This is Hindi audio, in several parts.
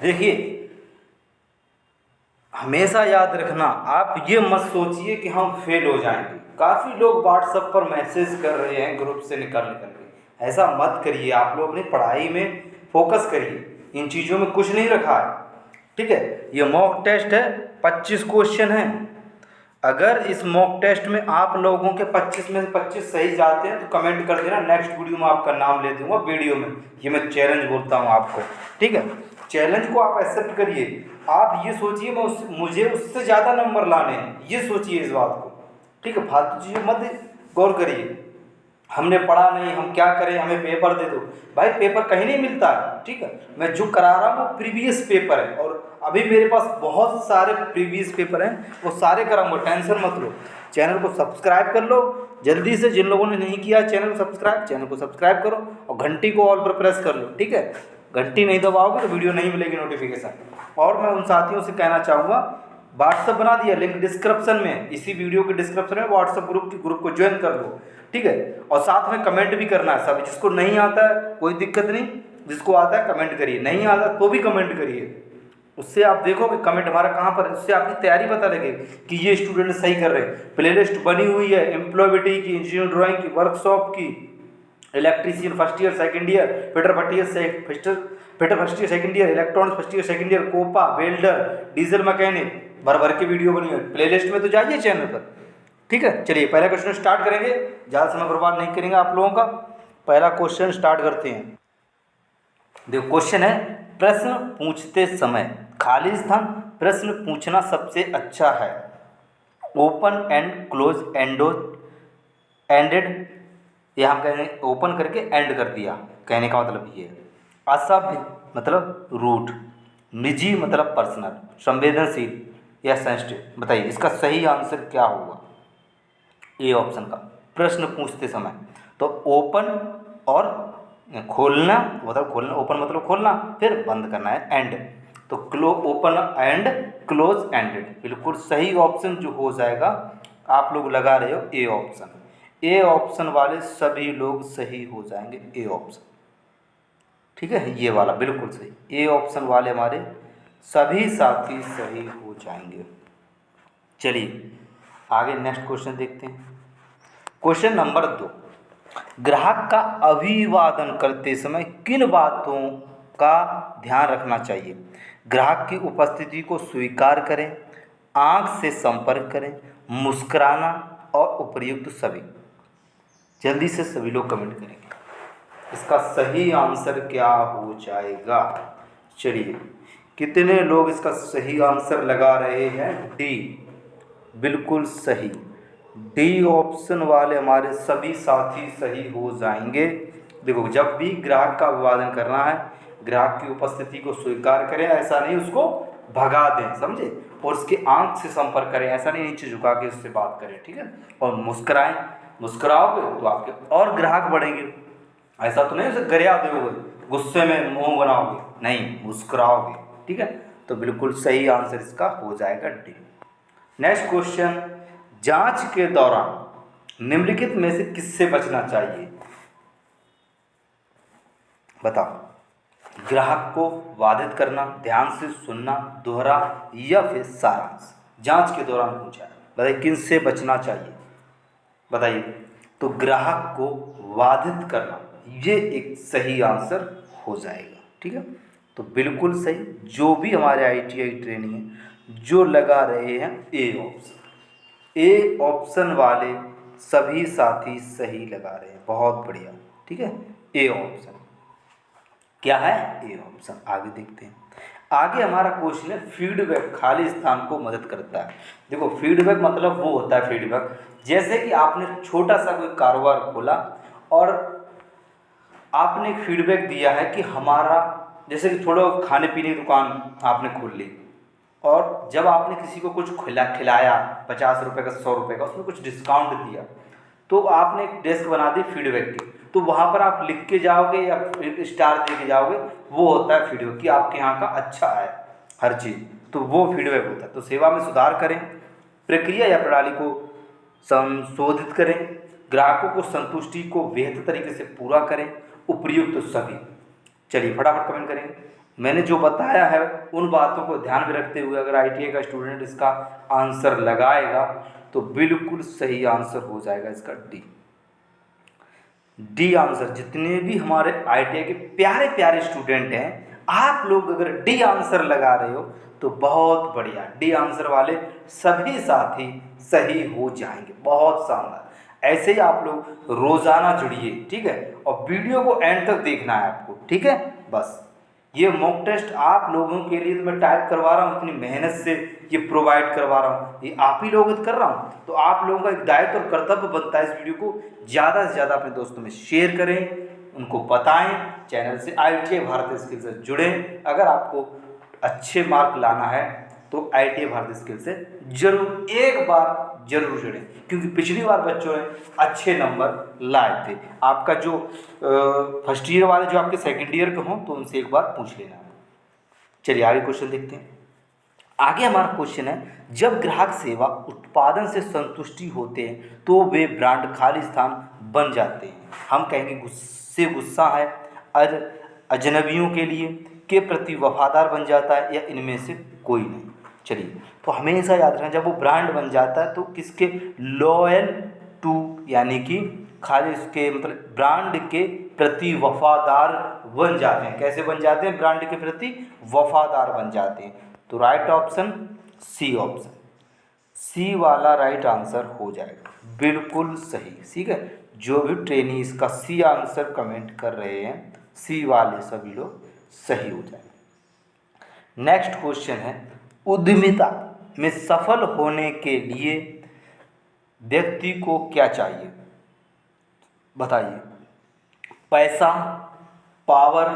देखिए, हमेशा याद रखना, आप ये मत सोचिए कि हम फेल हो जाएंगे। काफ़ी लोग व्हाट्सएप पर मैसेज कर रहे हैं ग्रुप से निकल निकल के, ऐसा मत करिए। आप लोग अपनी पढ़ाई में फोकस करिए, इन चीज़ों में कुछ नहीं रखा है। ठीक है, ये मॉक टेस्ट है, 25 क्वेश्चन है। अगर इस मॉक टेस्ट में आप लोगों के 25 में से 25 सही जाते हैं तो कमेंट कर देना, नेक्स्ट वीडियो में आपका नाम ले दूंगा वीडियो में। ये मैं चैलेंज बोलता हूँ आपको। ठीक है, चैलेंज को आप एक्सेप्ट करिए। आप ये सोचिए मुझे उससे ज़्यादा नंबर लाने हैं, ये सोचिए इस बात को। ठीक है, फालतू चीज़ों मत गौर करिए। हमने पढ़ा नहीं, हम क्या करें, हमें पेपर दे दो। भाई पेपर कहीं नहीं मिलता है। ठीक है, मैं जो करा रहा हूँ वो प्रीवियस पेपर है, और अभी मेरे पास बहुत सारे प्रीवियस पेपर हैं, वो सारे कराऊंगा, टेंशन मत लो। चैनल को सब्सक्राइब कर लो जल्दी से, जिन लोगों ने नहीं किया चैनल को सब्सक्राइब करो, और घंटी को ऑल पर प्रेस कर लो। ठीक है, घंटी नहीं दबाओगे तो वीडियो नहीं मिलेगी नोटिफिकेशन। और मैं उन साथियों से कहना चाहूँगा, व्हाट्सअप बना दिया, लिंक डिस्क्रिप्शन में, इसी वीडियो के डिस्क्रिप्शन में व्हाट्सअप ग्रुप को ज्वाइन कर लो। ठीक है, और साथ में कमेंट भी करना है सब। जिसको नहीं आता है कोई दिक्कत नहीं, जिसको आता है कमेंट करिए, नहीं आता तो भी कमेंट करिए। उससे आप देखोगे कमेंट हमारा कहाँ पर है, उससे आपकी तैयारी पता लगेगी कि ये स्टूडेंट सही कर रहे हैं। प्लेलिस्ट बनी हुई है एम्प्लॉयबिलिटी की, इंजीनियर ड्राइंग की, वर्कशॉप की, electrician first year second year, fitter first year second year, electronics first year second year, COPA, welder, diesel mechanic, भर भर के वीडियो बनी है। प्लेलिस्ट में तो जाइए चैनल पर। ठीक है, चलिए पहला क्वेश्चन स्टार्ट करेंगे, ज़्यादा समय बर्बाद नहीं करेंगे आप लोगों का। पहला क्वेश्चन स्टार्ट करते हैं। देखो क्वेश्चन है, प्रश्न पूछते समय खाली स्थान प्रश्न पूछना सबसे अच्छा है। ओपन एंड क्लोज एंडेड, ये हम कहेंगे ओपन करके एंड कर दिया, कहने का मतलब ये है। असभ्य मतलब रूड, निजी मतलब पर्सनल, संवेदनशील या सेंसिटिव। बताइए इसका सही आंसर क्या होगा। ए ऑप्शन का, प्रश्न पूछते समय। तो ओपन और खोलना मतलब खोलना, ओपन मतलब खोलना, फिर बंद करना है एंड, तो ओपन एंड क्लोज एंडेड, बिल्कुल सही ऑप्शन जो हो जाएगा। आप लोग लगा रहे हो ए ऑप्शन, ए ऑप्शन वाले सभी लोग सही हो जाएंगे, ए ऑप्शन। ठीक है, ये वाला बिल्कुल सही, ए ऑप्शन वाले हमारे सभी साथी सही हो जाएंगे। चलिए आगे नेक्स्ट क्वेश्चन देखते हैं। क्वेश्चन नंबर 2, ग्राहक का अभिवादन करते समय किन बातों का ध्यान रखना चाहिए। ग्राहक की उपस्थिति को स्वीकार करें, आंख से संपर्क करें, मुस्कुराना और उपयुक्त सभी। जल्दी से सभी लोग कमेंट करेंगे, इसका सही आंसर क्या हो जाएगा। चलिए कितने लोग इसका सही आंसर लगा रहे हैं, डी, बिल्कुल सही, डी ऑप्शन वाले हमारे सभी साथी सही हो जाएंगे। देखो जब भी ग्राहक का अभिवादन करना है, ग्राहक की उपस्थिति को स्वीकार करें, ऐसा नहीं उसको भगा दें, समझे, और उसके आंख से संपर्क करें, ऐसा नहीं नीचे झुका के उससे बात करें। ठीक है, और मुस्कुराएं, मुस्कुराओगे तो आपके और ग्राहक बढ़ेंगे। ऐसा तो नहीं उसे गरिया दोगे, गुस्से में मुंह बनाओगे, नहीं, मुस्कुराओगे। ठीक है, तो बिल्कुल सही आंसर इसका हो जाएगा डी। नेक्स्ट क्वेश्चन, जांच के दौरान निम्नलिखित में से किससे बचना चाहिए। बताओ, ग्राहक को बाधित करना, ध्यान से सुनना, दोहरा या फिर सारांश। जांच के दौरान पूछा है, बताइए किन से बचना चाहिए। बताइए, तो ग्राहक को बाधित करना, ये एक सही आंसर हो जाएगा। ठीक है, तो बिल्कुल सही, जो भी हमारे ITI ट्रेनिंग है जो लगा रहे हैं ए ऑप्शन, ए ऑप्शन वाले सभी साथी सही लगा रहे हैं, बहुत बढ़िया। ठीक है, ए ऑप्शन क्या है, ए ऑप्शन। आगे देखते हैं, आगे हमारा क्वेश्चन है, फीडबैक खाली स्थान को मदद करता है। देखो फीडबैक मतलब वो होता है फीडबैक, जैसे कि आपने छोटा सा कोई कारोबार खोला और आपने एक फीडबैक दिया है कि हमारा, जैसे कि थोड़ा खाने पीने की दुकान आपने खोल ली, और जब आपने किसी को कुछ खिलाया 50 रुपये का, 100 रुपये का, उसमें कुछ डिस्काउंट दिया, तो आपने एक डेस्क बना दी फीडबैक की, तो वहाँ पर आप लिख के जाओगे या एक स्टार दे के जाओगे, वो होता है फीडबैक कि आपके यहाँ का अच्छा है हर चीज़, तो वो फीडबैक होता है। तो सेवा में सुधार करें, प्रक्रिया या प्रणाली को संशोधित करें, ग्राहकों को संतुष्टि को बेहतर तरीके से पूरा करें, उपयुक्त सभी। चलिए फटाफट कमेंट करेंगे। मैंने जो बताया है उन बातों को ध्यान में रखते हुए अगर ITI का स्टूडेंट इसका आंसर लगाएगा तो बिल्कुल सही आंसर हो जाएगा इसका डी आंसर। जितने भी हमारे ITI के प्यारे प्यारे स्टूडेंट हैं, आप लोग अगर डी आंसर लगा रहे हो तो बहुत बढ़िया, डी आंसर वाले सभी साथी सही हो जाएंगे। बहुत शानदार। ऐसे ही आप लोग रोज़ाना जुड़िए, ठीक है, और वीडियो को एंड तक देखना है आपको, ठीक है। बस ये मॉक टेस्ट आप लोगों के लिए तो मैं टाइप करवा रहा हूँ, इतनी मेहनत से ये प्रोवाइड करवा रहा हूँ, ये आप ही लोगों को कर रहा हूँ। तो आप लोगों का एक दायित्व और कर्तव्य बनता है इस वीडियो को ज़्यादा से ज़्यादा अपने दोस्तों में शेयर करें, उनको बताएं, चैनल से ITI भारतीय स्किल से जुड़ें। अगर आपको अच्छे मार्क लाना है तो ITI भारतीय स्किल से जरूर एक बार जरूर जुड़ें, क्योंकि पिछली बार बच्चों ने अच्छे नंबर लाए थे। आपका जो फर्स्ट ईयर वाले जो आपके सेकंड ईयर के हों तो उनसे एक बार पूछ लेना। चलिए आगे क्वेश्चन देखते हैं। आगे हमारा क्वेश्चन है, जब ग्राहक सेवा उत्पादन से संतुष्टि होते हैं तो वे ब्रांड खाली स्थान बन जाते हैं। हम कहेंगे गुस्सा है, अजनबियों के लिए के प्रति वफादार बन जाता है, या इनमें से कोई नहीं। चलिए, तो हमेशा याद रखना, जब वो ब्रांड बन जाता है तो किसके लॉयल टू, यानी कि खाली उसके मतलब ब्रांड के प्रति वफादार बन जाते हैं। कैसे बन जाते हैं? ब्रांड के प्रति वफादार बन जाते हैं। तो राइट ऑप्शन सी ऑप्शन, सी वाला राइट आंसर हो जाएगा, बिल्कुल सही। ठीक है, जो भी ट्रेनी इसका सी आंसर कमेंट कर रहे हैं, सी वाले सभी लोग सही हो जाएंगे। नेक्स्ट क्वेश्चन है, उद्यमिता में सफल होने के लिए व्यक्ति को क्या चाहिए? बताइए। पैसा, पावर,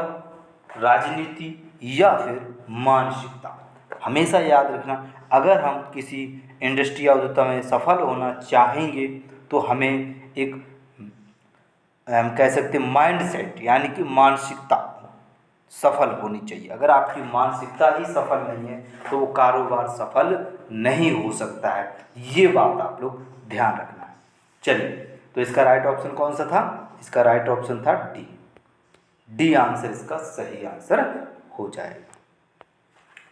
राजनीति या फिर मानसिकता? हमेशा याद रखना, अगर हम किसी इंडस्ट्री या उद्यमिता में सफल होना चाहेंगे तो हमें एक हम कह सकते हैं माइंड सेट, यानी कि मानसिकता सफल होनी चाहिए। अगर आपकी मानसिकता ही सफल नहीं है तो वो कारोबार सफल नहीं हो सकता है। ये बात आप लोग ध्यान रखना है। चलिए, तो इसका राइट ऑप्शन कौन सा था? इसका राइट ऑप्शन था डी। डी आंसर इसका सही आंसर हो जाएगा।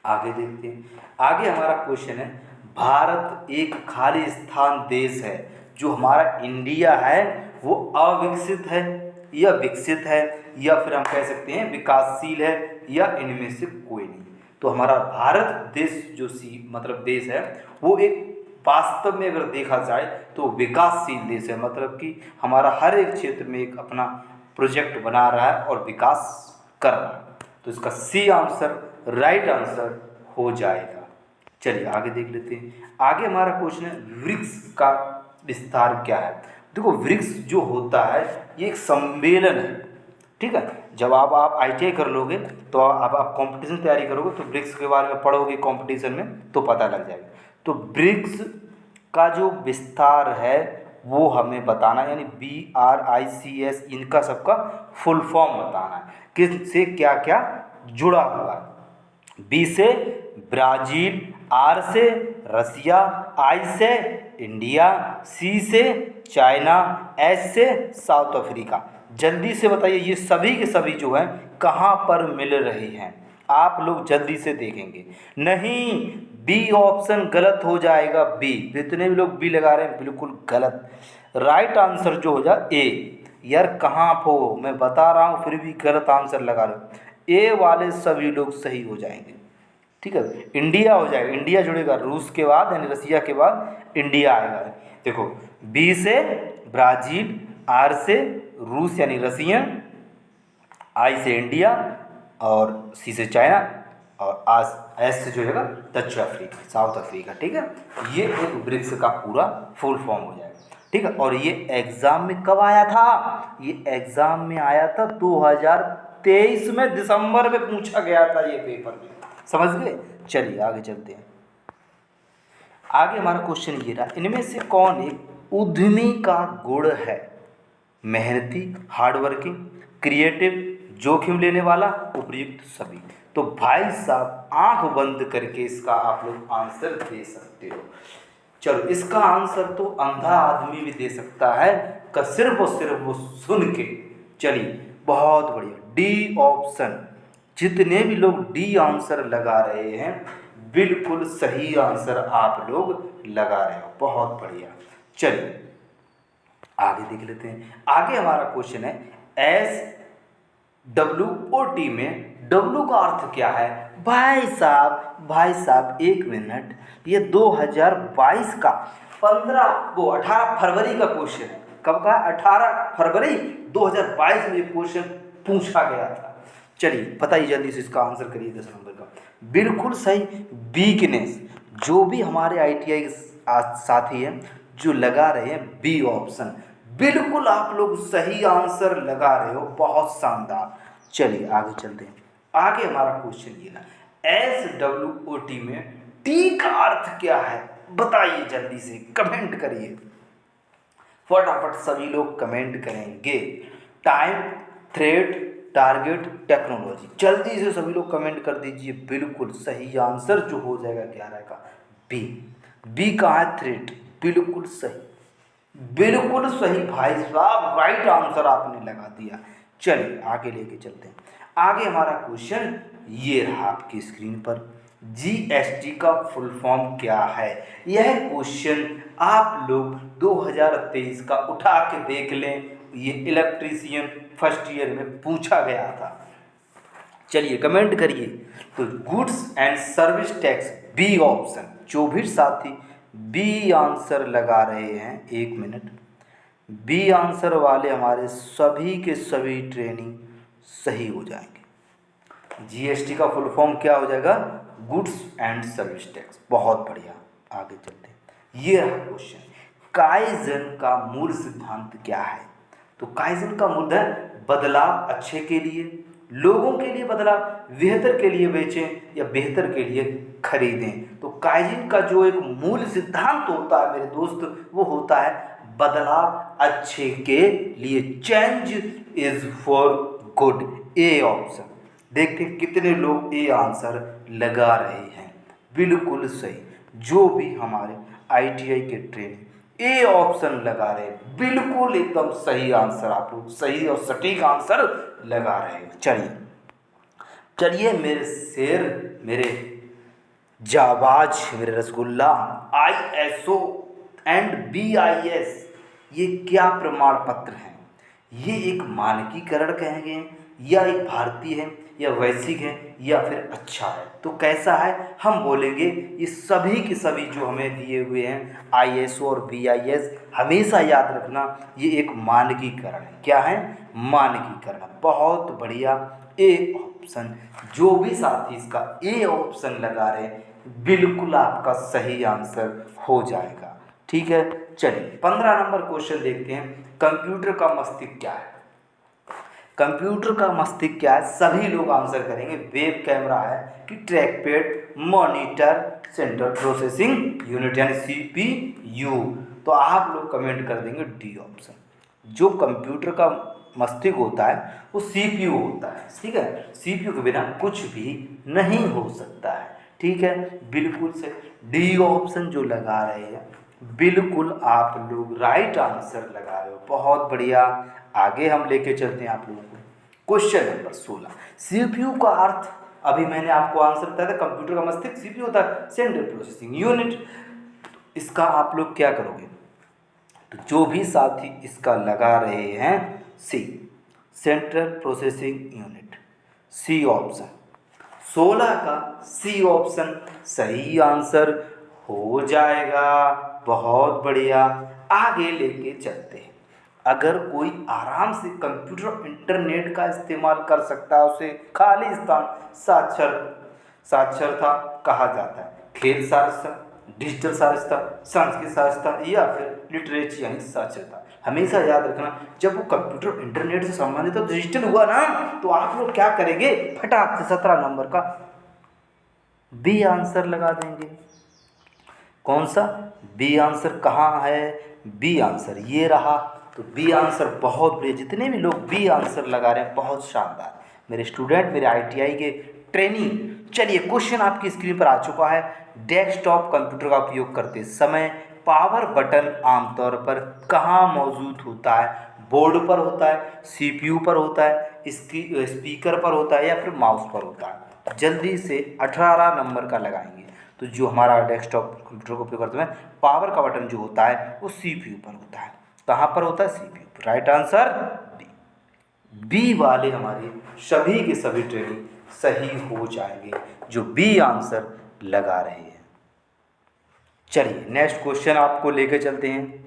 आगे देखते हैं। आगे हमारा क्वेश्चन है, भारत एक खाली स्थान देश है, जो हमारा इंडिया है वो अविकसित है या विकसित है, या फिर हम कह सकते हैं विकासशील है, या इनमें से कोई नहीं। तो हमारा भारत देश जो मतलब देश है वो एक वास्तव में अगर देखा जाए तो विकासशील देश है, मतलब कि हमारा हर एक क्षेत्र में एक अपना प्रोजेक्ट बना रहा है और विकास कर रहा है। तो इसका सी आंसर राइट आंसर हो जाएगा। चलिए आगे देख लेते हैं। आगे हमारा क्वेश्चन है, वृक्ष का विस्तार क्या है? देखो, वृक्ष जो होता है ये एक सम्मेलन है, ठीक है। जब आप ITI कर लोगे तो आप कंपटीशन तैयारी करोगे तो वृक्ष के बारे में पढ़ोगे कंपटीशन में तो पता लग जाएगा। तो वृक्ष का जो विस्तार है वो हमें बताना, यानी BRICS, इनका सबका फुल फॉर्म बताना है, किससे क्या क्या जुड़ा हुआ है। B से ब्राज़ील, R से रसिया, I से इंडिया, C से चाइना, S से साउथ अफ्रीका। जल्दी से बताइए ये सभी के सभी जो हैं कहाँ पर मिल रहे हैं? आप लोग जल्दी से देखेंगे। नहीं, बी ऑप्शन गलत हो जाएगा। बी, जितने भी लोग बी लगा रहे हैं बिल्कुल गलत। राइट आंसर जो हो जाए ए। यार कहाँ हो, मैं बता रहा हूँ फिर भी गलत आंसर लगा रहे हो। ए वाले सभी लोग सही हो जाएंगे, ठीक है। इंडिया हो जाएगा, इंडिया जुड़ेगा, रूस के बाद यानी रसिया के बाद इंडिया आएगा। देखो, बी से ब्राज़ील, आर से रूस यानी रसियन, आई से इंडिया और सी से चाइना, और आज एस से जो है दक्षिण अफ्रीका, साउथ अफ्रीका, ठीक है। ये एक वृक्ष का पूरा फुल फॉर्म हो जाएगा, ठीक है। और ये एग्ज़ाम में कब आया था? ये एग्ज़ाम में आया था 2023 में, दिसंबर में पूछा गया था ये पेपर में, समझ गए। चलिए आगे चलते हैं। आगे हमारा क्वेश्चन ये रहा, इनमें से कौन एक उद्यमी का गुण है? मेहनती, हार्डवर्किंग, क्रिएटिव, जोखिम लेने वाला, उपयुक्त सभी। तो भाई साहब आंख बंद करके इसका आप लोग आंसर दे सकते हो। चलो, इसका आंसर तो अंधा आदमी भी दे सकता है, का सिर्फ और सिर्फ वो सुन के। चलिए बहुत बढ़िया, डी ऑप्शन, जितने भी लोग डी आंसर लगा रहे हैं बिल्कुल सही आंसर आप लोग लगा रहे हो, बहुत बढ़िया। चलिए आगे देख लेते हैं। आगे हमारा क्वेश्चन है SWOT में डब्लू का अर्थ क्या है? भाई साहब एक मिनट, ये 2022 का 18 फरवरी का क्वेश्चन है। कब का? 18 फरवरी 2022 में ये क्वेश्चन पूछा गया था। चलिए बताइए जल्दी से, इसका आंसर करिए 10 नंबर का। बिल्कुल सही, वीकनेस। जो भी हमारे ITI के साथी हैं जो लगा रहे हैं बी ऑप्शन, बिल्कुल आप लोग सही आंसर लगा रहे हो, बहुत शानदार। चलिए आगे चलते हैं। आगे हमारा क्वेश्चन ये ना, SWOT में टी का अर्थ क्या है? बताइए जल्दी से, कमेंट करिए फटाफट, सभी लोग कमेंट करेंगे। टाइम, थ्रेट, टारगेट, टेक्नोलॉजी, जल्दी से सभी लोग कमेंट कर दीजिए। बिल्कुल सही आंसर जो हो जाएगा 11 का बी। बी कहाँ है? थ्रेट, बिल्कुल सही, बिल्कुल सही भाई साहब, राइट आंसर आपने लगा दिया। चलिए आगे लेके चलते हैं। आगे हमारा क्वेश्चन ये रहा आपकी स्क्रीन पर, GST का फुल फॉर्म क्या है? यह क्वेश्चन आप लोग 2023 का उठा के देख लें, ये इलेक्ट्रीशियन फर्स्ट ईयर में पूछा गया था। चलिए कमेंट करिए। तो goods and service tax B option, जो भी साथी बी आंसर लगा रहे हैं, एक मिनट, बी आंसर वाले हमारे सभी के सभी ट्रेनिंग सही हो जाएंगे। GST का फुल फॉर्म क्या हो जाएगा? गुड्स एंड सर्विस टैक्स, बहुत बढ़िया। आगे चलते हैं। ये रहा क्वेश्चन, काइजन का मूल सिद्धांत क्या है? तो काइजन का मूल है बदलाव अच्छे के लिए, लोगों के लिए बदलाव, बेहतर के लिए बेचें या बेहतर के लिए खरीदें। तो काइजन का जो एक मूल सिद्धांत होता है मेरे दोस्त, वो होता है बदलाव अच्छे के लिए, change is for good, A option. देखते हैं कितने लोग ए आंसर लगा रहे हैं, बिल्कुल सही। जो भी हमारे ITI के ट्रेनिंग ए ऑप्शन लगा रहे हैं, बिल्कुल एकदम सही आंसर, आप लोग सही और सटीक आंसर लगा रहे हैं। चलिए मेरे शेर, मेरे जाबाज, मेरे रसगुल्ला, ISO एंड BIS ये क्या प्रमाण पत्र हैं? ये एक मानकीकरण कहेंगे, या एक भारतीय है, या वैश्विक है, या फिर अच्छा है? तो कैसा है हम बोलेंगे, ये सभी के सभी जो हमें दिए हुए हैं ISO और BIS, हमेशा याद रखना ये एक मानकीकरण है। क्या है? मानकीकरण, बहुत बढ़िया, ए ऑप्शन। जो भी साथी इसका ए ऑप्शन लगा रहे हैं, बिल्कुल आपका सही आंसर हो जाएगा। ठीक है, चलिए 15 नंबर क्वेश्चन देखते हैं। कंप्यूटर का मस्तिष्क क्या है? कंप्यूटर का मस्तिष्क क्या है? सभी लोग आंसर करेंगे। वेब कैमरा है कि track pad, monitor, central processing unit यानी CPU। तो आप लोग कमेंट कर देंगे डी ऑप्शन। जो कंप्यूटर का मस्तिष्क होता है वो CPU होता है, ठीक है। CPU के बिना कुछ भी नहीं हो सकता है, ठीक है, बिल्कुल से डी ऑप्शन जो लगा रहे हैं, बिल्कुल आप लोग राइट आंसर लगा रहे हो, बहुत बढ़िया। आगे हम लेके चलते हैं आप लोगों को क्वेश्चन नंबर 16। CPU का अर्थ अभी मैंने आपको आंसर बताया था, कंप्यूटर का मस्तिष्क CPU होता है, सेंट्रल प्रोसेसिंग यूनिट। इसका आप लोग क्या करोगे? तो जो भी साथी इसका लगा रहे हैं C, central processing unit, C option, 16 का सी ऑप्शन सही आंसर हो जाएगा, बहुत बढ़िया। आगे लेके चलते हैं। अगर कोई आराम से कंप्यूटर और इंटरनेट का इस्तेमाल कर सकता है, उसे खालिस्तान साक्षरता कहा जाता है। खेल साक्षरता, डिजिटल साक्षरता, सांस्कृतिक साक्षरता या फिर लिटरेचर यानी साक्षरता। हमेशा याद रखना, जब वो कंप्यूटर इंटरनेट से संबंधित तो डिजिटल हुआ ना, तो आप लोग क्या करेंगे, फटाक से 17 नंबर का बी आंसर लगा देंगे। कौन सा बी आंसर? कहाँ है बी आंसर? ये रहा। तो बी आंसर बहुत बढ़िया, जितने भी लोग बी आंसर लगा रहे हैं बहुत शानदार मेरे स्टूडेंट, मेरे ITI के ट्रेनिंग। चलिए क्वेश्चन आपकी स्क्रीन पर आ चुका है। डेस्कटॉप कंप्यूटर का उपयोग करते समय पावर बटन आमतौर पर कहाँ मौजूद होता है? बोर्ड पर होता है, सीपीयू पर होता है, इसकी स्पीकर पर होता है, या फिर माउस पर होता है। जल्दी से 18 नंबर का लगाएंगे। तो जो हमारा डेस्कटॉप कंप्यूटर को उपयोग करते हैं, पावर का बटन जो होता है वो सीपीयू पर होता है। कहाँ पर होता है? सीपीयू पर। Right answer B. बी वाले हमारे सभी के सभी ट्रेनिंग सही हो जाएंगे जो बी आंसर लगा रहे हैं। चलिए नेक्स्ट क्वेश्चन आपको लेकर चलते हैं।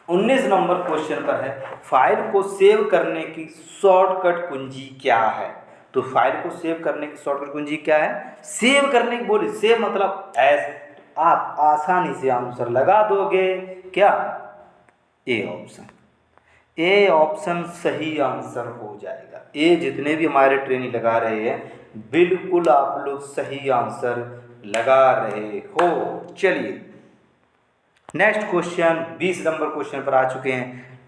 19 नंबर क्वेश्चन पर है, फाइल को सेव करने की शॉर्टकट कुंजी क्या है? तो फाइल को सेव करने की शॉर्टकट कुंजी क्या है? सेव करने की बोली, सेव मतलब आप आसानी से आंसर लगा दोगे क्या? A option. ए ऑप्शन सही आंसर हो जाएगा। ए जितने भी हमारे ट्रेनिंग लगा रहे हैं बिल्कुल आप लोग सही आंसर लगा रहे हो। चलिए नेक्स्ट क्वेश्चन 20 नंबर क्वेश्चन पर आ चुके हैं।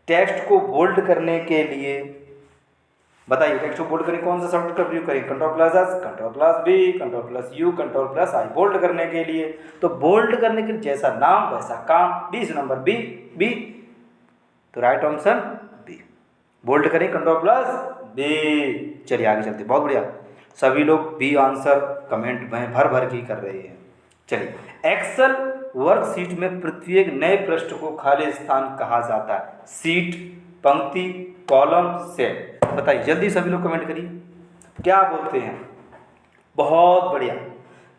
टेक्स्ट को बोल्ड करने के लिए बताइए, टेक्स्ट को बोल्ड करने कौन सा शॉर्टकट का प्रयोग करें? Control plus S, control plus B, control plus U, control plus I. Bold करने के लिए, तो बोल्ड करने के लिए जैसा नाम वैसा काम। 20 नंबर बी। बी तो राइट ऑप्शन बी। बोल्ड करें कंट्रोल प्लस बी। चलिए आगे चलते। बहुत बढ़िया, सभी लोग बी आंसर कमेंट में भर भर के कर रहे हैं। चलिए एक्सेल वर्कशीट में प्रत्येक नए पृष्ठ को खाली स्थान कहा जाता है? सीट, पंक्ति, कॉलम, सेल। बताइए जल्दी सभी लोग कमेंट करिए, क्या बोलते हैं? बहुत बढ़िया।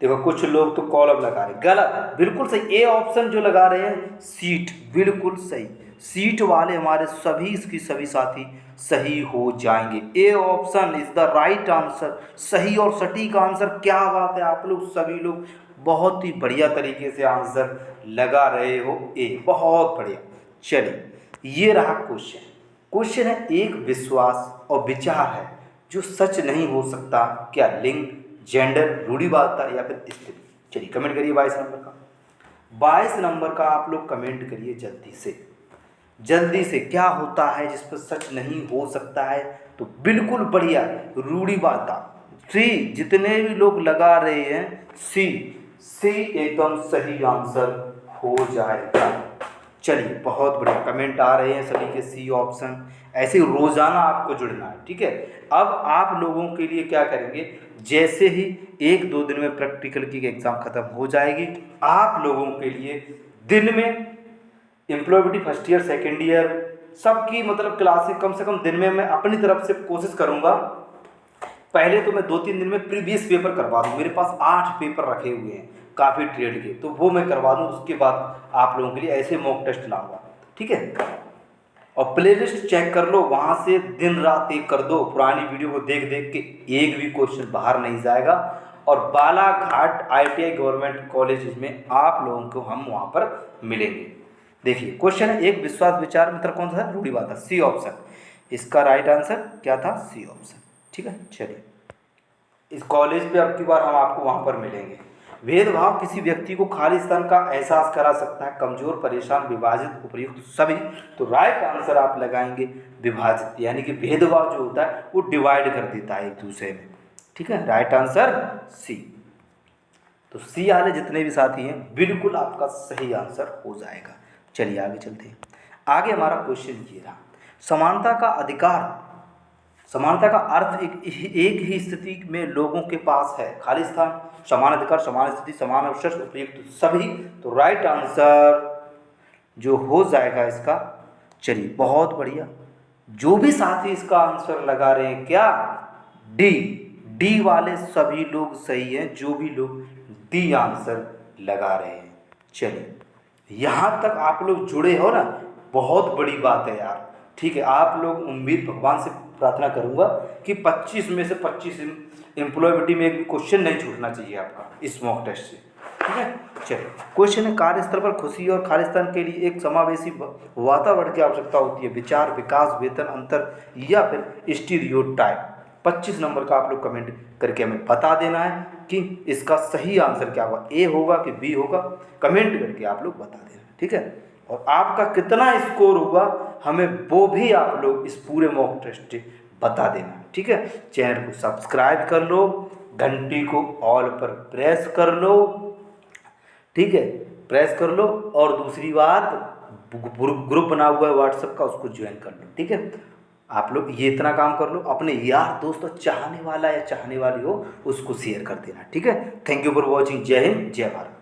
देखो कुछ लोग तो कॉलम लगा रहे, गलत, बिल्कुल सही। ए ऑप्शन जो लगा रहे हैं सीट, बिल्कुल सही। सीट वाले हमारे सभी इसकी सभी साथी सही हो जाएंगे। A option is the right answer, सही और सटीक आंसर। क्या बात है, आप लोग सभी लोग बहुत ही बढ़िया तरीके से आंसर लगा रहे हो। ए, बहुत बढ़िया। चलिए ये रहा क्वेश्चन। क्वेश्चन है, एक विश्वास और विचार है जो सच नहीं हो सकता, क्या? लिंग, जेंडर, रूढ़िवादिता या फिर स्थिति। चलिए कमेंट करिए 22 नंबर का। 22 नंबर का आप लोग कमेंट करिए जल्दी से। जल्दी से क्या होता है जिस पर सच नहीं हो सकता है? तो बिल्कुल बढ़िया, रूढ़िवादिता। सी, जितने भी लोग लगा रहे हैं सी, सी एकदम सही आंसर हो जाएगा। चलिए बहुत बढ़िया, कमेंट आ रहे हैं सभी के सी ऑप्शन। ऐसे रोजाना आपको जुड़ना है, ठीक है। अब आप लोगों के लिए क्या करेंगे, जैसे ही 1-2 दिन में प्रैक्टिकल की एग्ज़ाम ख़त्म हो जाएगी, आप लोगों के लिए दिन में employability first year second year सबकी मतलब क्लासेस कम से कम दिन में मैं अपनी तरफ से कोशिश करूँगा। पहले तो मैं 2-3 दिन में प्रीवियस पेपर करवा दूँ। मेरे पास 8 पेपर रखे हुए हैं काफ़ी ट्रेड के, तो वो मैं करवा दूँ। उसके बाद आप लोगों के लिए ऐसे मॉक टेस्ट लाऊंगा, ठीक है। और प्लेलिस्ट चेक कर लो, वहाँ से दिन रात एक कर दो। पुरानी वीडियो को देख देख के एक भी क्वेश्चन बाहर नहीं जाएगा। और बालाघाट ITI गवर्नमेंट कॉलेज में आप लोगों को हम वहाँ पर मिलेंगे। देखिए क्वेश्चन है, एक विश्वास विचार मित्र कौन सा है? रूढ़िवादिता, सी ऑप्शन। इसका राइट आंसर क्या था? सी ऑप्शन, ठीक है। चलिए इस कॉलेज पे अब की बार हम आपको वहाँ पर मिलेंगे। भेदभाव किसी व्यक्ति को खाली स्थान का एहसास करा सकता है? कमजोर, परेशान, विभाजित, उपर्युक्त, सभी। तो राइट आंसर आप लगाएंगे विभाजित, यानी कि भेदभाव जो होता है वो डिवाइड कर देता है एक दूसरे में, ठीक है। Right answer C. तो सी वाले जितने भी साथी हैं बिल्कुल आपका सही आंसर हो जाएगा। चलिए आगे चलते हैं। आगे हमारा क्वेश्चन ये रहा, समानता का अधिकार, समानता का अर्थ एक ही स्थिति में लोगों के पास है? खाली स्थान, समान अधिकार, समान स्थिति, समान अवसर, उपयुक्त, सभी। तो राइट आंसर जो हो जाएगा इसका, चलिए बहुत बढ़िया, जो भी साथी इसका आंसर लगा रहे हैं क्या? डी। डी वाले सभी लोग सही हैं, जो भी लोग डी आंसर लगा रहे हैं। चलिए यहाँ तक आप लोग जुड़े हो ना, बहुत बड़ी बात है यार, ठीक है। आप लोग उम्मीद भगवान से प्रार्थना करूंगा कि 25 में से 25 एम्प्लॉयबिलिटी में एक क्वेश्चन नहीं छूटना चाहिए आपका इस मॉक टेस्ट से, ठीक है। चलिए क्वेश्चन है, कार्यस्थल पर खुशी और खालिस्तान के लिए एक समावेशी वातावरण की आवश्यकता होती है? विचार, विकास, वेतन, अंतर या फिर स्टीरियोटाइप। 25 नंबर का आप लोग कमेंट करके हमें बता देना है कि इसका सही आंसर क्या होगा, ए होगा कि बी होगा। कमेंट करके आप लोग बता देना, ठीक है। और आपका कितना स्कोर होगा हमें वो भी आप लोग इस पूरे मॉक टेस्ट से बता देना, ठीक है। चैनल को सब्सक्राइब कर लो, घंटी को ऑल पर प्रेस कर लो, ठीक है, प्रेस कर लो। और दूसरी बात, ग्रुप बना हुआ है व्हाट्सएप का, उसको ज्वाइन कर लो, ठीक है। आप लोग ये इतना काम कर लो, अपने यार दोस्त और चाहने वाला या चाहने वाली हो उसको शेयर कर देना, ठीक है। Thank you for watching. जय हिंद, जय भारत।